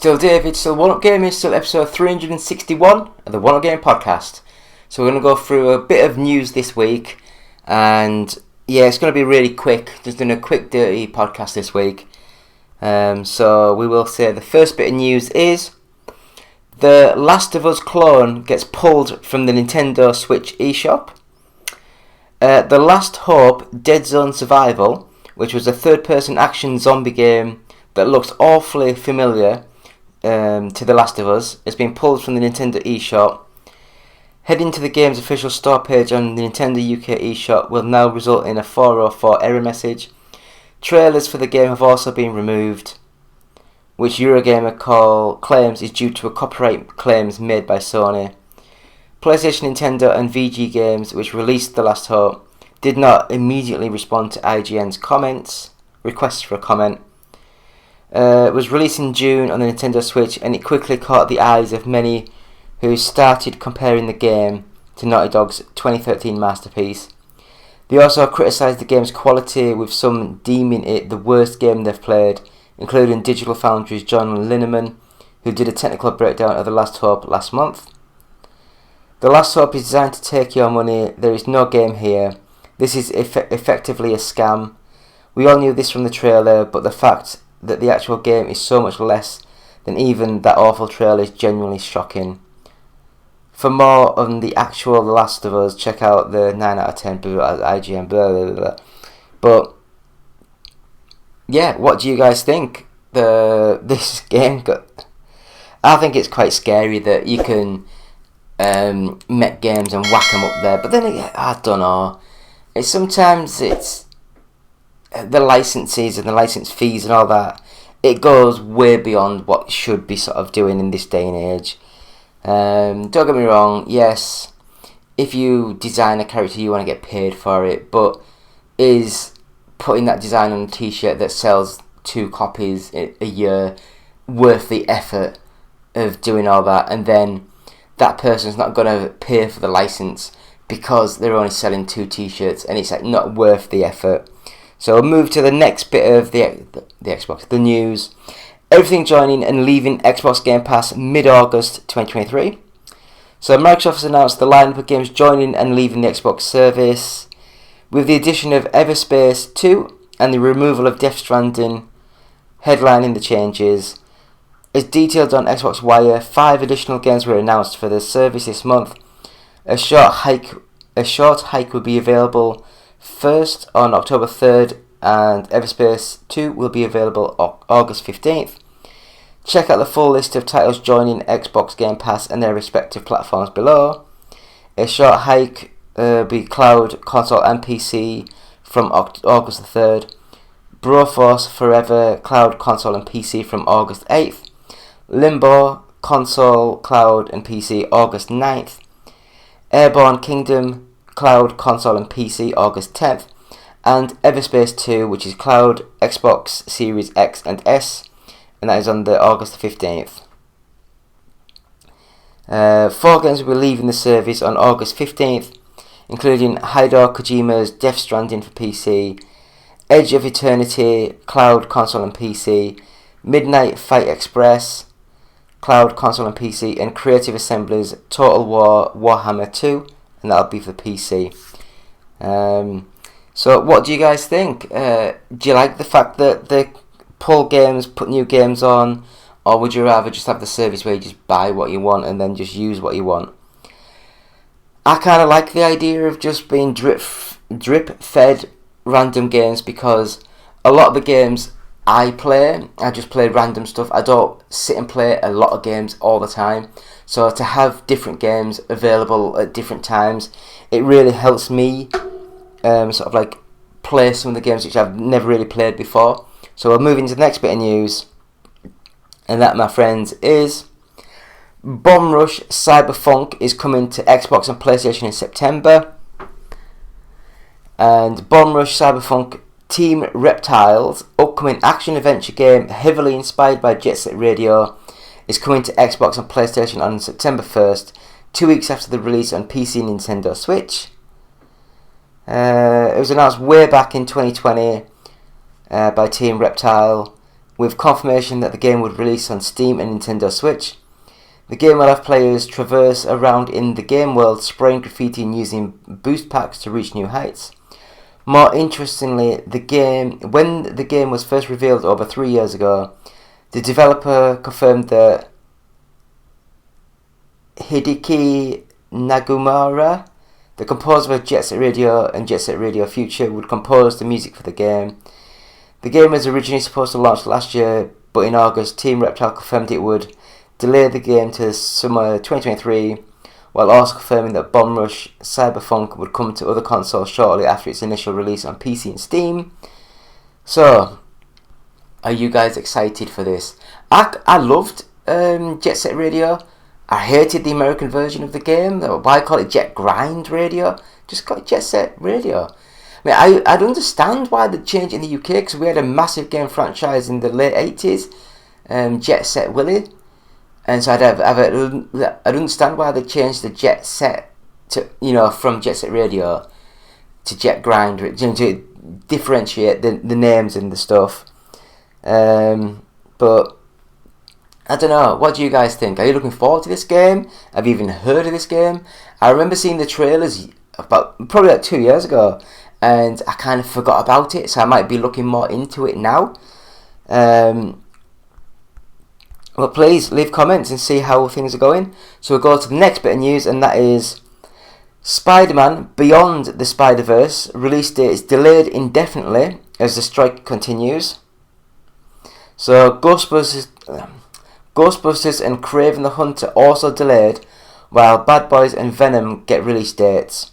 Still David, still One Up Gaming, still episode 361 of the One Up Gaming podcast. So we're going to go through a bit of news this week, and yeah, it's going to be really quick, just doing a quick dirty podcast this week. So we will say the first bit of news is the Last of Us clone gets pulled from the Nintendo Switch eShop. The Last Hope Dead Zone Survival, which was a third-person action zombie game that looks awfully familiar to The Last of Us, has been pulled from the Nintendo eShop. Heading to the game's official store page on the Nintendo UK eShop will now result in a 404 error message. Trailers for the game have also been removed, which Eurogamer claims is due to a copyright claims made by Sony. PlayStation, Nintendo and VG Games, which released The Last Hope, did not immediately respond to IGN's requests for a comment. It was released in June on the Nintendo Switch, and it quickly caught the eyes of many who started comparing the game to Naughty Dog's 2013 masterpiece. They also criticised the game's quality, with some deeming it the worst game they've played, including Digital Foundry's John Lineman, who did a technical breakdown of The Last Hope last month. The Last Hope is designed to take your money. There is no game here. This is effectively a scam. We all knew this from the trailer, but the fact that the actual game is so much less than even that awful trailer is genuinely shocking. For more on the actual The Last of Us, check out the 9 out of 10 IGN, blah, blah, blah. But yeah, what do you guys think? This game I think it's quite scary that you can make games and whack them up there, but then again, I don't know. Sometimes it's the licenses and the license fees and all that. It goes way beyond what should be sort of doing in this day and age. Don't get me wrong. Yes, if you design a character, you want to get paid for it. But is putting that design on a T-shirt that sells 2 copies a year worth the effort of doing all that? And then that person's not going to pay for the license because they're only selling 2 T-shirts, and it's like not worth the effort. So we'll move to the next bit of the Xbox, the news. Everything joining and leaving Xbox Game Pass mid-August 2023. So Microsoft has announced the lineup of games joining and leaving the Xbox service, with the addition of Everspace 2 and the removal of Death Stranding headlining the changes. As detailed on Xbox Wire, 5 additional games were announced for the service this month. A short hike will be available first on October 3rd, and Everspace 2 will be available August 15th. Check out the full list of titles joining Xbox Game Pass and their respective platforms below. A short hike will be cloud, console and PC from August the 3rd. Broforce Forever, cloud, console and PC from August 8th. Limbo, console, cloud and PC August 9th. Airborne Kingdom, cloud, console and PC August 10th. And Everspace 2, which is cloud, Xbox Series X and S, and that is on the August 15th. 4 games will be leaving the service on August 15th, including Hideo Kojima's Death Stranding for PC, Edge of Eternity, cloud, console and PC, Midnight Fight Express, cloud, console and PC, and Creative Assembly's Total War Warhammer 2, and that'll be for the PC. So what do you guys think? Do you like the fact that they pull games, put new games on, or would you rather just have the service where you just buy what you want and then just use what you want? I kind of like the idea of just being drip-fed random games, because a lot of the games I play, I just play random stuff. I don't sit and play a lot of games all the time. So to have different games available at different times, it really helps me sort of like play some of the games which I've never really played before. So we'll move into the next bit of news, and that, my friends, is Bomb Rush Cyberpunk is coming to Xbox and PlayStation in September. And Bomb Rush Cyberpunk Team Reptile's upcoming action-adventure game, heavily inspired by Jet Set Radio, is coming to Xbox and PlayStation on September 1st, 2 weeks after the release on PC and Nintendo Switch. It was announced way back in 2020 by Team Reptile, with confirmation that the game would release on Steam and Nintendo Switch. The game will have players traverse around in the game world, spraying graffiti and using boost packs to reach new heights. More interestingly, when the game was first revealed over 3 years ago, the developer confirmed that Hideki Nagamura, the composer of Jet Set Radio and Jet Set Radio Future, would compose the music for the game. The game was originally supposed to launch last year, but in August, Team Reptile confirmed it would delay the game to summer 2023, while also confirming that Bomb Rush Cyberpunk would come to other consoles shortly after its initial release on PC and Steam. So, are you guys excited for this? I loved Jet Set Radio. I hated the American version of the game. Why call it Jet Grind Radio? Just call it Jet Set Radio. I mean, I'd understand why they changed in the UK, because we had a massive game franchise in the late 80s, Jet Set Willy. And so I'd understand why they changed the Jet Set to, from Jet Set Radio to Jet Grind, to differentiate the names and the stuff. But I don't know. What do you guys think? Are you looking forward to this game? Have you even heard of this game? I remember seeing the trailers probably like 2 years ago, and I kind of forgot about it. So I might be looking more into it now. Well, please leave comments and see how things are going. So we'll go to the next bit of news, and that is Spider-Man Beyond the Spider-Verse release date is delayed indefinitely as the strike continues. So Ghostbusters and Kraven the Hunter also delayed, while Bad Boys and Venom get release dates.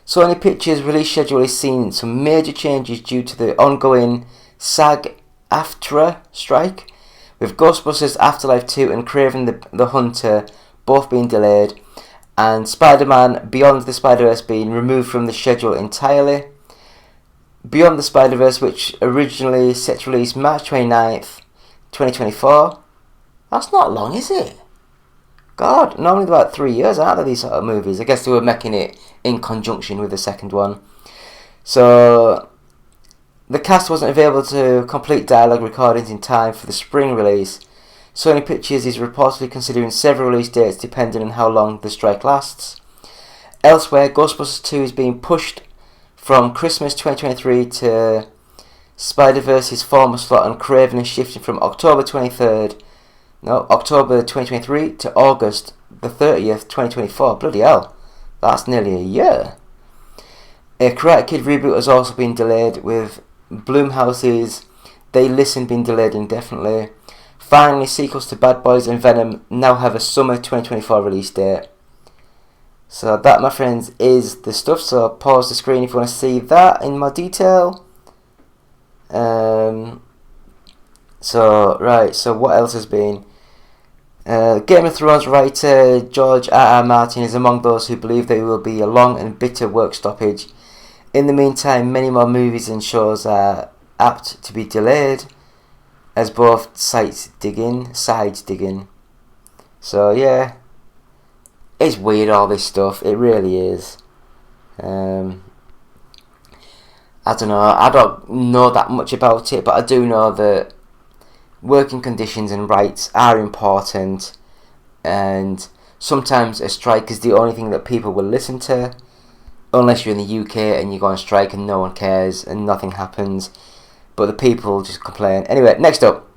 Sony Pictures' release schedule is seeing some major changes due to the ongoing SAG-AFTRA strike, with Ghostbusters Afterlife 2 and Kraven the Hunter both being delayed, and Spider-Man Beyond the Spider-Verse being removed from the schedule entirely. Beyond the Spider-Verse, which originally set to release March 29th, 2024. That's not long, is it? God, normally about 3 years, aren't there, these sort of movies? I guess they were making it in conjunction with the second one. So the cast wasn't available to complete dialogue recordings in time for the spring release. Sony Pictures is reportedly considering several release dates depending on how long the strike lasts. Elsewhere, Ghostbusters 2 is being pushed from Christmas 2023 to Spider-Verse's former slot, and Kraven is shifting from October 2023 to August the 30th, 2024. Bloody hell, that's nearly a year. A Karate Kid reboot has also been delayed, with Blumhouse's They Listen being delayed indefinitely. Finally, sequels to Bad Boys and Venom now have a summer 2024 release date. So that, my friends, is the stuff. So pause the screen if you want to see that in more detail. So what else has been? Game of Thrones writer George R.R. Martin is among those who believe there will be a long and bitter work stoppage. In the meantime, many more movies and shows are apt to be delayed, as both sides digging. So yeah, it's weird, all this stuff. It really is. I don't know. I don't know that much about it, but I do know that working conditions and rights are important, and sometimes a strike is the only thing that people will listen to, unless you're in the UK and you go on strike and no one cares and nothing happens, but the people just complain. Anyway, next up,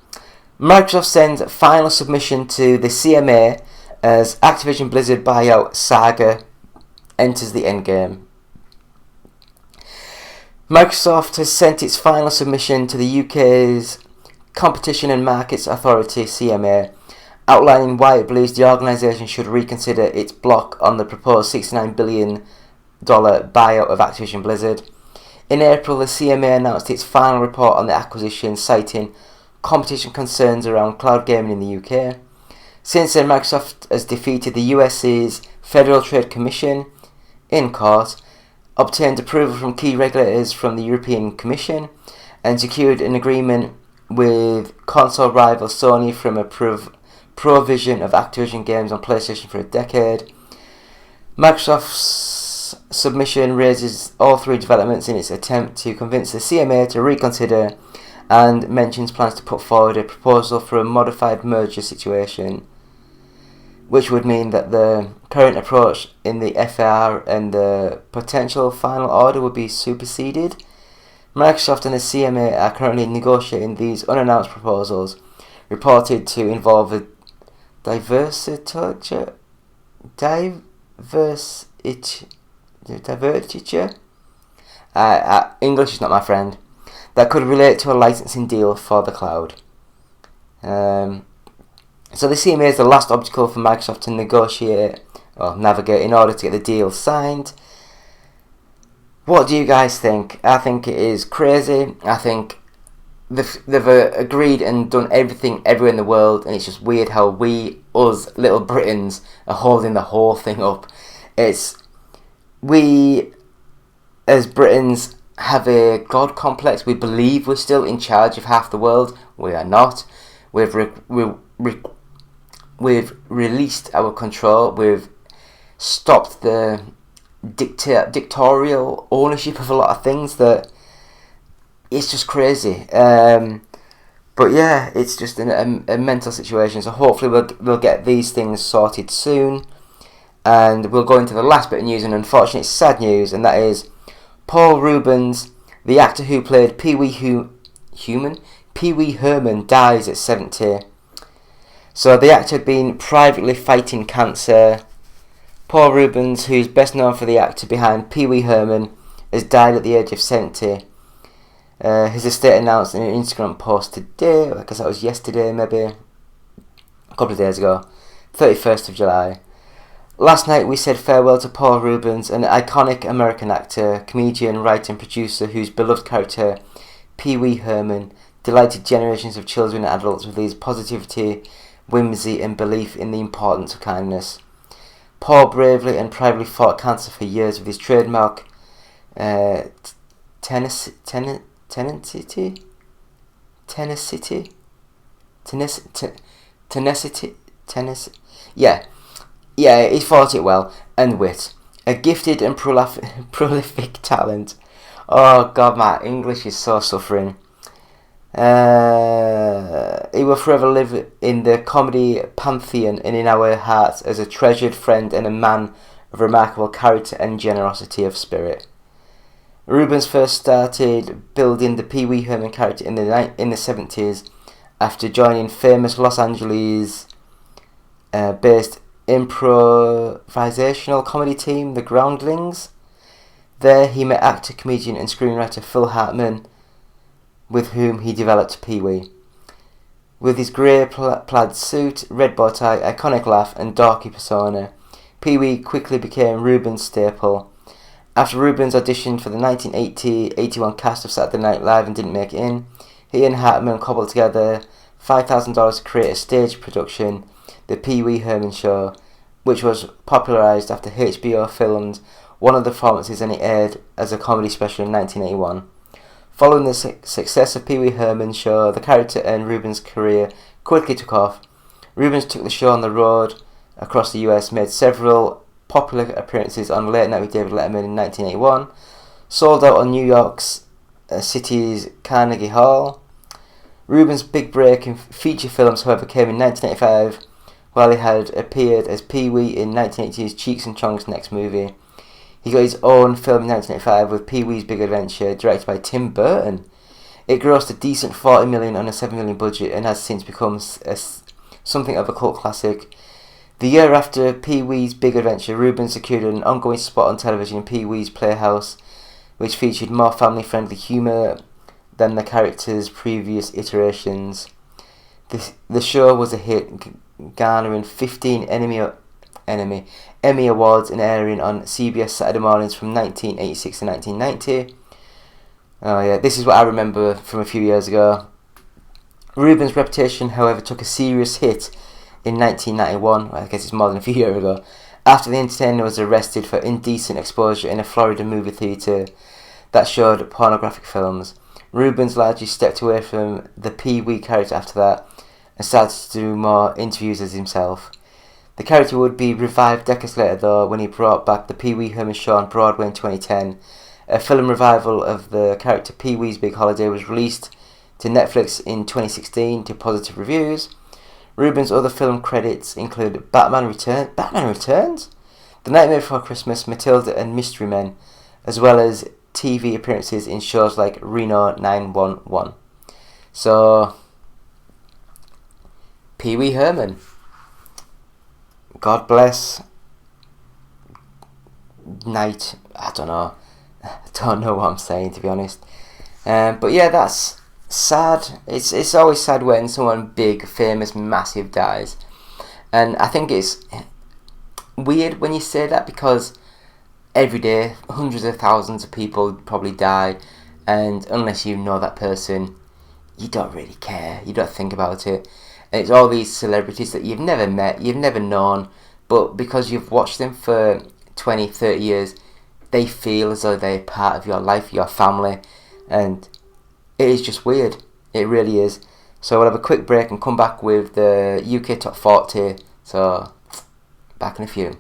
Microsoft sends final submission to the CMA as Activision Blizzard buyout saga enters the endgame. Microsoft has sent its final submission to the UK's Competition and Markets Authority, CMA, outlining why it believes the organisation should reconsider its block on the proposed $69 billion buyout of Activision Blizzard. In April, the CMA announced its final report on the acquisition, citing competition concerns around cloud gaming in the UK. Since then, Microsoft has defeated the US's Federal Trade Commission in court, obtained approval from key regulators from the European Commission, and secured an agreement with console rival Sony from a provision of Activision games on PlayStation for a decade. Microsoft's submission raises all three developments in its attempt to convince the CMA to reconsider and mentions plans to put forward a proposal for a modified merger situation, which would mean that the current approach in the FAR and the potential final order would be superseded. Microsoft and the CMA are currently negotiating these unannounced proposals, reported to involve a divestiture. English is not my friend. That could relate to a licensing deal for the cloud. So the CMA is the last obstacle for Microsoft to negotiate or navigate in order to get the deal signed. What do you guys think? I think it is crazy. I think they've agreed and done everything everywhere in the world, and it's just weird how us little Britons, are holding the whole thing up. We as Britons have a God complex. We believe we're still in charge of half the world. We are not. We've released our control. We've stopped the dictatorial ownership of a lot of things. That it's just crazy. But yeah, it's just a mental situation. So hopefully we'll get these things sorted soon. And we'll go into the last bit of news, and unfortunately it's sad news, and that is Paul Reubens, the actor who played Pee Wee Herman, dies at 70. So the actor had been privately fighting cancer. Paul Reubens, who's best known for the actor behind Pee Wee Herman, has died at the age of 70. His estate announced in an Instagram post today, I guess that was yesterday, maybe a couple of days ago, 31st of July. Last night we said farewell to Paul Reubens, an iconic American actor, comedian, writer and producer whose beloved character, Pee Wee Herman, delighted generations of children and adults with his positivity, whimsy and belief in the importance of kindness. Paul bravely and privately fought cancer for years with his trademark tenacity. Yeah, he fought it well, and wit. A gifted and prolific talent. Oh God, my English is so suffering. He will forever live in the comedy pantheon and in our hearts as a treasured friend and a man of remarkable character and generosity of spirit. Reubens first started building the Pee Wee Herman character in the 70s after joining famous Los Angeles based improvisational comedy team, The Groundlings. There he met actor, comedian and screenwriter Phil Hartman, with whom he developed Pee Wee. With his grey plaid suit, red bow tie, iconic laugh and dorky persona, Pee Wee quickly became Reubens' staple. After Reubens auditioned for the 1980-81 cast of Saturday Night Live and didn't make it in, he and Hartman cobbled together $5,000 to create a stage production, The Pee Wee Herman Show, which was popularised after HBO filmed one of the performances and it aired as a comedy special in 1981. Following the success of Pee Wee Herman Show, the character and Reubens' career quickly took off. Reubens took the show on the road across the US, made several popular appearances on Late Night with David Letterman in 1981, sold out on New York's City's Carnegie Hall. Reubens' big break in feature films, however, came in 1985, while he had appeared as Pee Wee in 1980's Cheeks and Chong's next movie. He got his own film in 1985 with Pee Wee's Big Adventure, directed by Tim Burton. It grossed a decent $40 million on a $7 million budget and has since become something of a cult classic. The year after Pee Wee's Big Adventure, Reubens secured an ongoing spot on television in Pee Wee's Playhouse, which featured more family-friendly humour than the character's previous iterations. The show was a hit, garnering 15 Emmy Awards and airing on CBS Saturday mornings from 1986 to 1990. Oh yeah, this is what I remember from a few years ago. Reubens' reputation, however, took a serious hit in 1991, I guess it's more than a few years ago, after the entertainer was arrested for indecent exposure in a Florida movie theatre that showed pornographic films. Reubens largely stepped away from the Pee Wee character after that and started to do more interviews as himself. The character would be revived decades later though when he brought back the Pee Wee Herman Show on Broadway in 2010. A film revival of the character Pee Wee's Big Holiday was released to Netflix in 2016 to positive reviews. Rubin's other film credits include Batman Returns? The Nightmare Before Christmas, Matilda and Mystery Men, as well as TV appearances in shows like Reno 911. So, Pee Wee Herman. God bless. Night. I don't know. I don't know what I'm saying, to be honest. But yeah, that's sad. It's always sad when someone big, famous, massive dies. And I think it's weird when you say that, because every day hundreds of thousands of people probably die, and unless you know that person, you don't really care, you don't think about it. And it's all these celebrities that you've never met, you've never known, but because you've watched them for 20, 30 years, they feel as though they're part of your life, your family, and it is just weird. It really is. So we'll have a quick break and come back with the UK Top 40. So, back in a few.